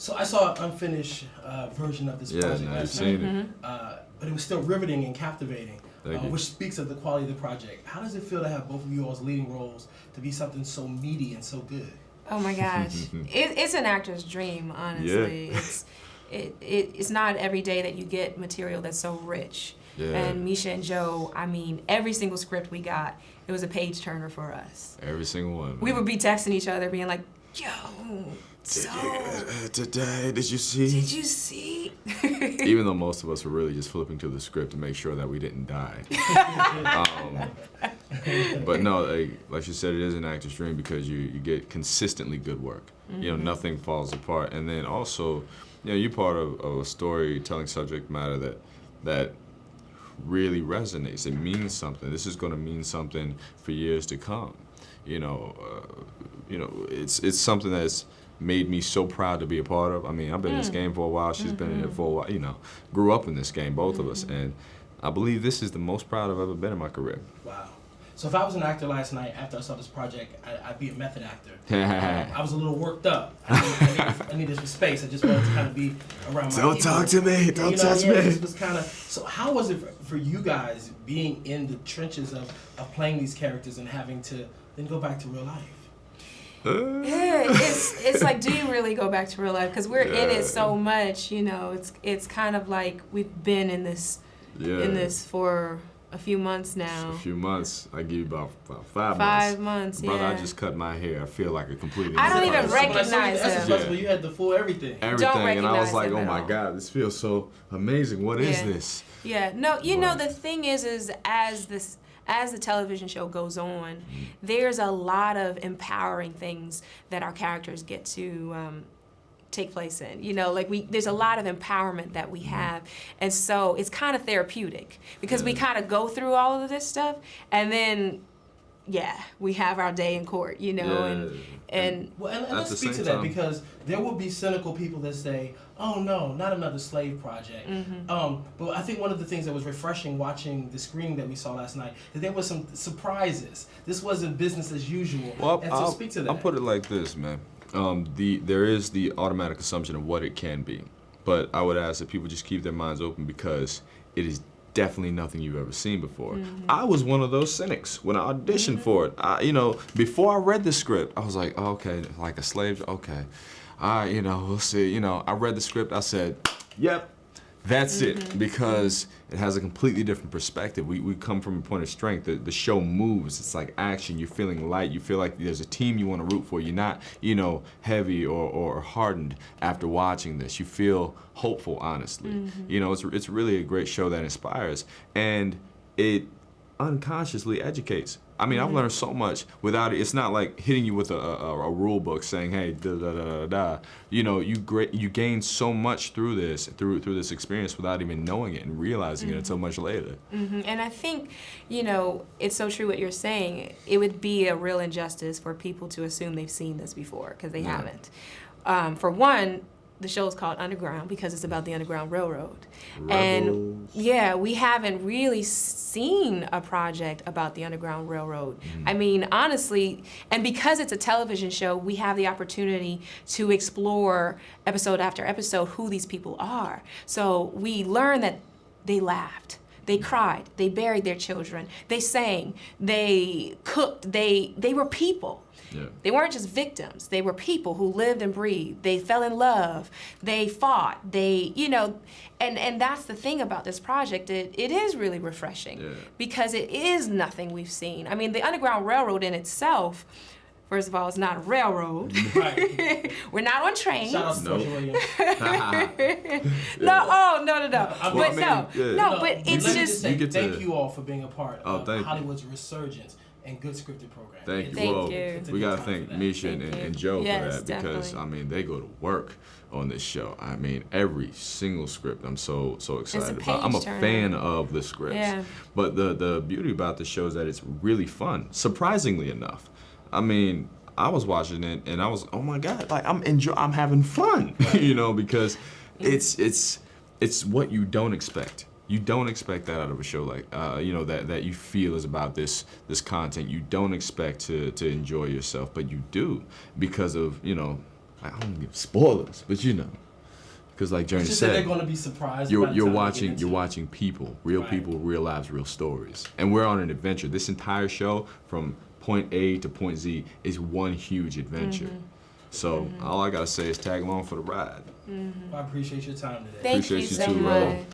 So I saw an unfinished version of this project Yeah, I've last seen night, it. but it was still riveting and captivating, Thank you. which speaks of the quality of the project. How does it feel to have both of you all's leading roles to be something so meaty and so good? Oh my gosh, it's an actor's dream, honestly. Yeah. It's not every day that you get material that's so rich. Yeah. And Misha and Joe, I mean, every single script we got, it was a page turner for us. Every single one. We would be texting each other, being like, "Yo, Today, did you see? Did you see?" Even though most of us were really just flipping to the script to make sure that we didn't die. But no, like you said, it is an actor's dream because you get consistently good work. You know, nothing falls apart. And then also, you know, you're part of a storytelling subject matter that really resonates. It means something. This is going to mean something for years to come. You know, it's something that's made me so proud to be a part of. I mean, I've been in this game for a while. She's been in it for a while. You know, grew up in this game, both of us, and I believe this is the most proud I've ever been in my career. Wow. So if I was an actor last night after I saw this project, I'd be a method actor. I was a little worked up. I needed some space. I just wanted to kind of be around my Don't people. talk to me. Don't touch me. This was kind of. So how was it for you guys being in the trenches of playing these characters and having to then go back to real life? Yeah, it's like, do you really go back to real life? Because we're in it so much, you know. It's kind of like we've been in this for a few months now. A few months. I give you about 5 months. 5 months, yeah. Brother, I just cut my hair. I feel like a completely. I don't even person. recognize That's him. possible. You had the full everything. Everything, and I was recognize like, him oh at my all. God, this feels so amazing. What is Yeah. this? Yeah, no, you know, the thing is as the television show goes on, there's a lot of empowering things that our characters get to take place in. You know, like there's a lot of empowerment that we have, and so it's kind of therapeutic because we kind of go through all of this stuff, and then we have our day in court. You know, and let's speak to that because there will be cynical people that say, "Oh no, not another slave project." But I think one of the things that was refreshing watching the screening that we saw last night, that there was some surprises. This wasn't business as usual. Well, and so speak to that. I'll put it like this, man. There is the automatic assumption of what it can be, but I would ask that people just keep their minds open because it is definitely nothing you've ever seen before. I was one of those cynics when I auditioned for it. Before I read the script, I was like, oh, okay, like a slave, okay. We'll see. I read the script, I said, yep, that's it, because it has a completely different perspective. We come from a point of strength. The show moves. It's like action. You're feeling light. You feel like there's a team you want to root for. You're not, heavy or hardened after watching this. You feel hopeful, honestly. It's really a great show that inspires, and it unconsciously educates. I mean, I've learned so much without it. It's not like hitting you with a rule book saying, "Hey, da da da da da." You gain so much through this experience without even knowing it and realizing it until much later. And I think, it's so true what you're saying. It would be a real injustice for people to assume they've seen this before because they haven't. For one, the show is called Underground because it's about the Underground Railroad. And we haven't really seen a project about the Underground Railroad. I mean, honestly, and because it's a television show, we have the opportunity to explore episode after episode who these people are. So we learn that they laughed. They cried, they buried their children, they sang, they cooked, they were people. Yeah. They weren't just victims, they were people who lived and breathed. They fell in love, they fought, and that's the thing about this project, it is really refreshing because it is nothing we've seen. I mean, the Underground Railroad in itself, first of all, it's not a railroad. Right. We're not on trains. Shout out to Social Williams. But it's just thank you all for being a part of thank you. Hollywood's resurgence and good scripted programming. Thank you. Thank Well, you. we got to thank Misha and Joe for Yes, that because, definitely. I mean, they go to work on this show. I mean, every single script I'm so excited about. I'm a page-turner. fan of the scripts. Yeah. But the beauty about the show is that it's really fun, surprisingly enough. I mean, I was watching it and I was, oh my God, like I'm having fun, because it's what you don't expect. You don't expect that out of a show like, that you feel is about this content. You don't expect to enjoy yourself, but you do because of, I don't give spoilers, but you know, because like Jurnee Just said, they're going to be surprised. you're watching people, real Right. people, real lives, real stories, and we're on an adventure. This entire show from point A to point Z is one huge adventure. So all I gotta say is tag along for the ride. I appreciate your time today. Thank Appreciate you you so too, brother. much.